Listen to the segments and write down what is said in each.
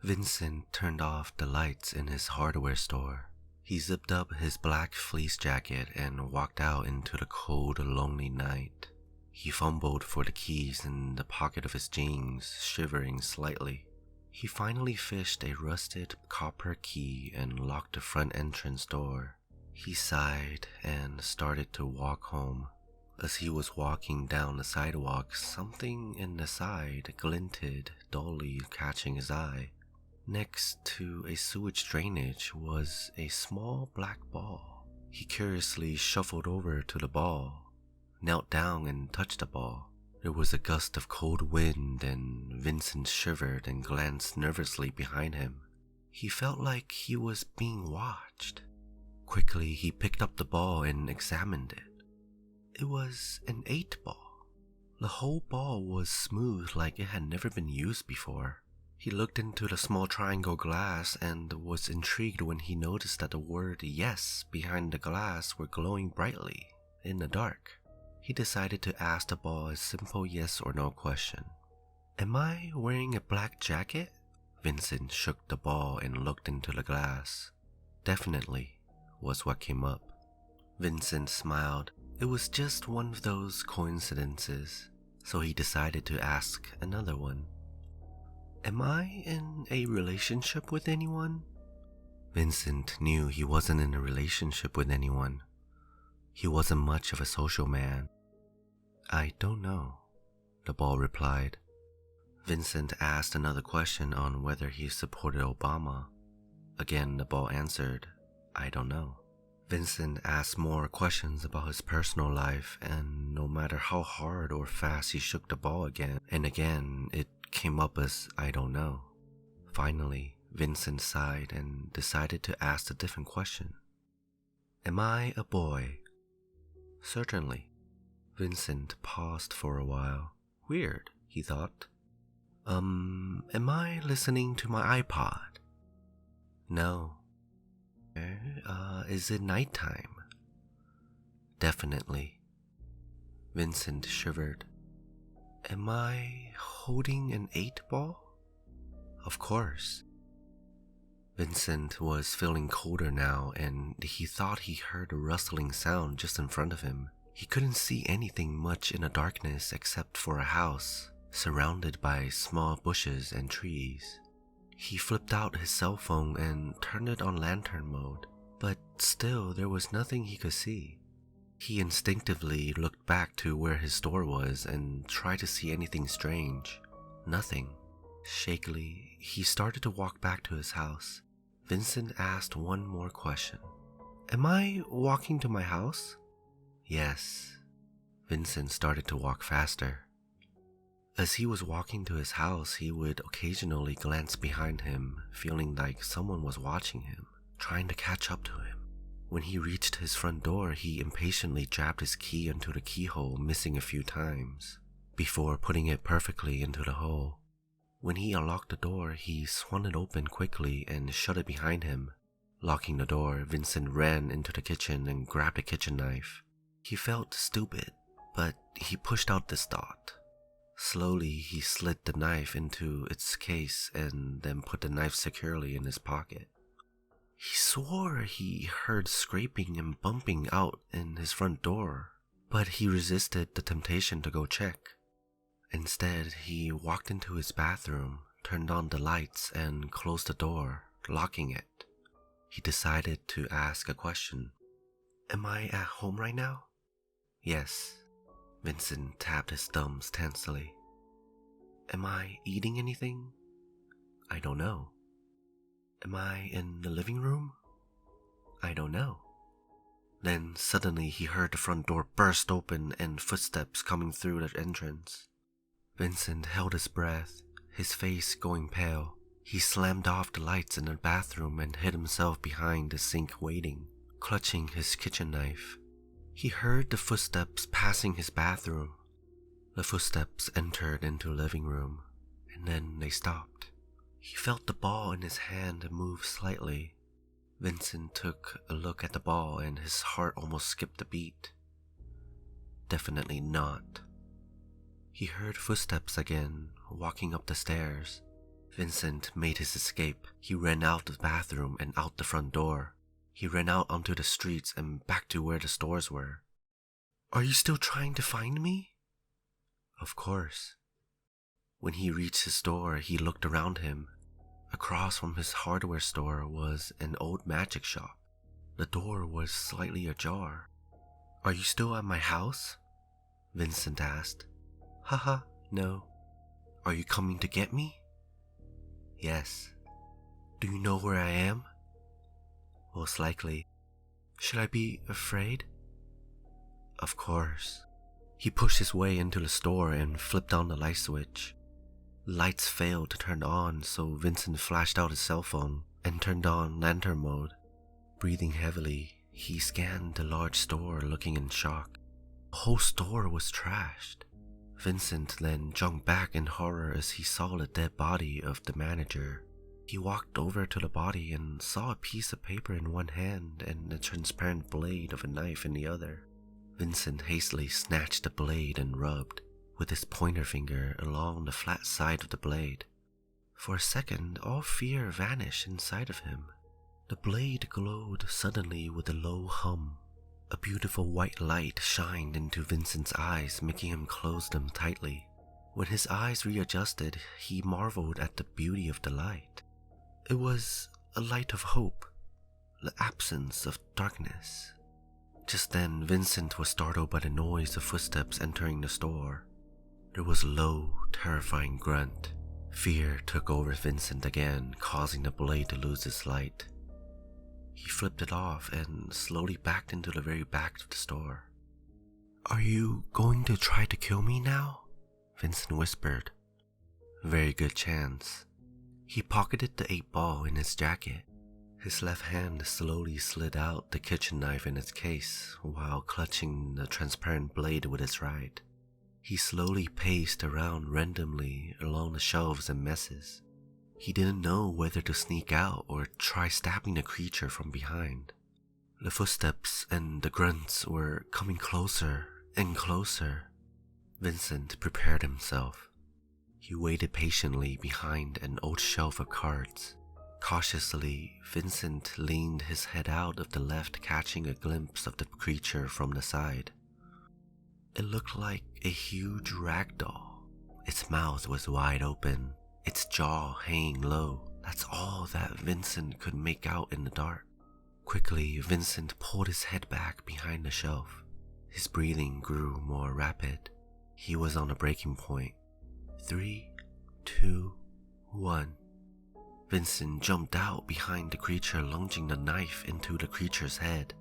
Vincent turned off the lights in his hardware store. He zipped up his black fleece jacket and walked out into the cold, lonely night. He fumbled for the keys in the pocket of his jeans, shivering slightly. He finally fished a rusted copper key and locked the front entrance door. He sighed and started to walk home. As he was walking down the sidewalk, something in the side glinted, dully catching his eye. Next to a sewage drainage was a small black ball. He curiously shuffled over to the ball, knelt down and touched the ball. There was a gust of cold wind and Vincent shivered and glanced nervously behind him. He felt like he was being watched. Quickly, he picked up the ball and examined it. It was an 8-ball. The whole ball was smooth like it had never been used before. He looked into the small triangle glass and was intrigued when he noticed that the word yes behind the glass were glowing brightly in the dark. He decided to ask the ball a simple yes or no question. Am I wearing a black jacket? Vincent shook the ball and looked into the glass. Definitely, was what came up. Vincent smiled. It was just one of those coincidences, so he decided to ask another one. Am I in a relationship with anyone? Vincent knew he wasn't in a relationship with anyone. He wasn't much of a social man. I don't know, the ball replied. Vincent asked another question on whether he supported Obama. Again, the ball answered, I don't know. Vincent asked more questions about his personal life, and no matter how hard or fast he shook the ball again and again, it came up as I don't know. Finally, Vincent sighed and decided to ask a different question. Am I a boy? Certainly. Vincent paused for a while. Weird, he thought. Am I listening to my iPod? No. Is it nighttime? Definitely. Vincent shivered. Am I holding an 8-ball? Of course. Vincent was feeling colder now, and he thought he heard a rustling sound just in front of him. He couldn't see anything much in the darkness except for a house, surrounded by small bushes and trees. He flipped out his cell phone and turned it on lantern mode, but still there was nothing he could see. He instinctively looked back to where his door was and tried to see anything strange. Nothing. Shakily, he started to walk back to his house. Vincent asked one more question. Am I walking to my house? Yes. Vincent started to walk faster. As he was walking to his house, he would occasionally glance behind him, feeling like someone was watching him, trying to catch up to him. When he reached his front door, he impatiently jabbed his key into the keyhole, missing a few times, before putting it perfectly into the hole. When he unlocked the door, he swung it open quickly and shut it behind him. Locking the door, Vincent ran into the kitchen and grabbed a kitchen knife. He felt stupid, but he pushed out this thought. Slowly, he slid the knife into its case and then put the knife securely in his pocket. He swore he heard scraping and bumping out in his front door, but he resisted the temptation to go check. Instead, he walked into his bathroom, turned on the lights, and closed the door, locking it. He decided to ask a question. Am I at home right now? Yes. Vincent tapped his thumbs tensely. Am I eating anything? I don't know. Am I in the living room? I don't know. Then suddenly he heard the front door burst open and footsteps coming through the entrance. Vincent held his breath, his face going pale. He slammed off the lights in the bathroom and hid himself behind the sink waiting, clutching his kitchen knife. He heard the footsteps passing his bathroom. The footsteps entered into the living room, and then they stopped. He felt the ball in his hand move slightly. Vincent took a look at the ball and his heart almost skipped a beat. Definitely not. He heard footsteps again, walking up the stairs. Vincent made his escape. He ran out the bathroom and out the front door. He ran out onto the streets and back to where the stores were. "Are you still trying to find me?" Of course. When he reached his store, he looked around him. Across from his hardware store was an old magic shop. The door was slightly ajar. "Are you still at my house?" Vincent asked. "Haha, no." "Are you coming to get me?" "Yes." "Do you know where I am?" "Most likely." "Should I be afraid?" "Of course." He pushed his way into the store and flipped on the light switch. Lights failed to turn on, so Vincent flashed out his cell phone and turned on lantern mode. Breathing heavily, he scanned the large store, looking in shock. The whole store was trashed. Vincent then jumped back in horror as he saw the dead body of the manager. He walked over to the body and saw a piece of paper in one hand and a transparent blade of a knife in the other. Vincent hastily snatched the blade and rubbed with his pointer finger along the flat side of the blade. For a second, all fear vanished inside of him. The blade glowed suddenly with a low hum. A beautiful white light shined into Vincent's eyes, making him close them tightly. When his eyes readjusted, he marveled at the beauty of the light. It was a light of hope, the absence of darkness. Just then, Vincent was startled by the noise of footsteps entering the store. There was a low, terrifying grunt. Fear took over Vincent again, causing the blade to lose its light. He flipped it off and slowly backed into the very back of the store. "Are you going to try to kill me now?" Vincent whispered. "Very good chance." He pocketed the 8-ball in his jacket. His left hand slowly slid out the kitchen knife in its case while clutching the transparent blade with his right. He slowly paced around randomly along the shelves and messes. He didn't know whether to sneak out or try stabbing the creature from behind. The footsteps and the grunts were coming closer and closer. Vincent prepared himself. He waited patiently behind an old shelf of cards. Cautiously, Vincent leaned his head out of the left, catching a glimpse of the creature from the side. It looked like a huge rag doll. Its mouth was wide open, its jaw hanging low. That's all that Vincent could make out in the dark. Quickly, Vincent pulled his head back behind the shelf. His breathing grew more rapid. He was on a breaking point. 3, 2, 1. Vincent jumped out behind the creature, lunging the knife into the creature's head.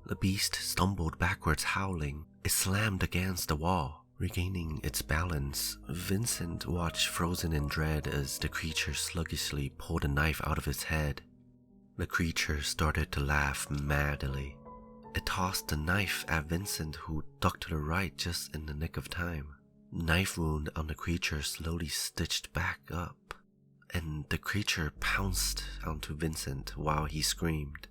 The beast stumbled backwards, howling. It slammed against the wall. Regaining its balance, Vincent watched frozen in dread as the creature sluggishly pulled the knife out of its head. The creature started to laugh madly. It tossed the knife at Vincent, who ducked to the right just in the nick of time. The knife wound on the creature slowly stitched back up, and the creature pounced onto Vincent while he screamed.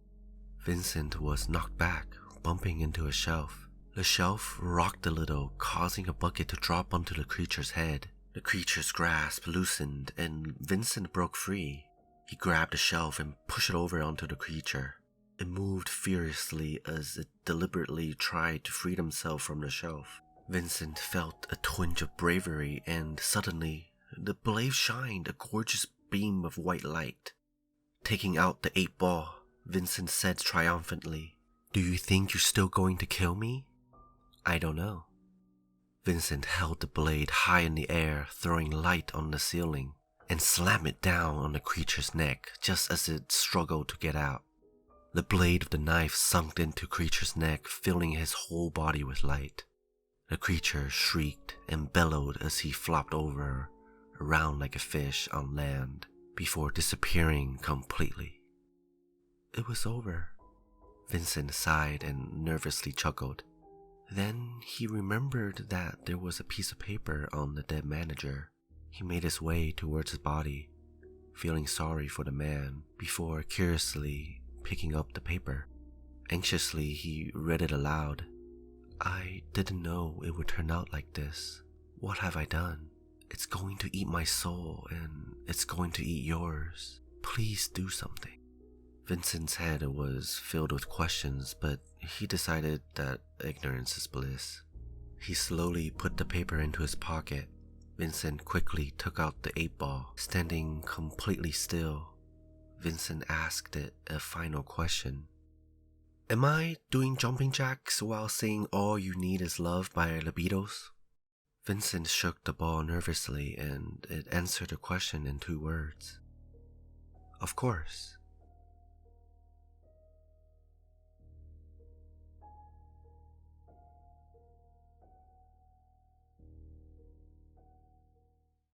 Vincent was knocked back, bumping into a shelf. The shelf rocked a little, causing a bucket to drop onto the creature's head. The creature's grasp loosened, and Vincent broke free. He grabbed the shelf and pushed it over onto the creature. It moved furiously as it deliberately tried to free itself from the shelf. Vincent felt a twinge of bravery, and suddenly, the blade shined a gorgeous beam of white light. Taking out the 8-ball, Vincent said triumphantly, "Do you think you're still going to kill me?" "I don't know." Vincent held the blade high in the air, throwing light on the ceiling, and slammed it down on the creature's neck just as it struggled to get out. The blade of the knife sunk into the creature's neck, filling his whole body with light. The creature shrieked and bellowed as he flopped over, around like a fish on land, before disappearing completely. It was over. Vincent sighed and nervously chuckled. Then he remembered that there was a piece of paper on the dead manager. He made his way towards his body, feeling sorry for the man, before curiously picking up the paper. Anxiously, he read it aloud. "I didn't know it would turn out like this. What have I done? It's going to eat my soul, and It's going to eat yours. Please do something. Vincent's head was filled with questions, but he decided that ignorance is bliss. He slowly put the paper into his pocket. Vincent quickly took out the 8-ball, standing completely still. Vincent asked it a final question. Am I doing jumping jacks while saying all you need is love by Libidos? Vincent shook the ball nervously and it answered the question in 2 words. Of course.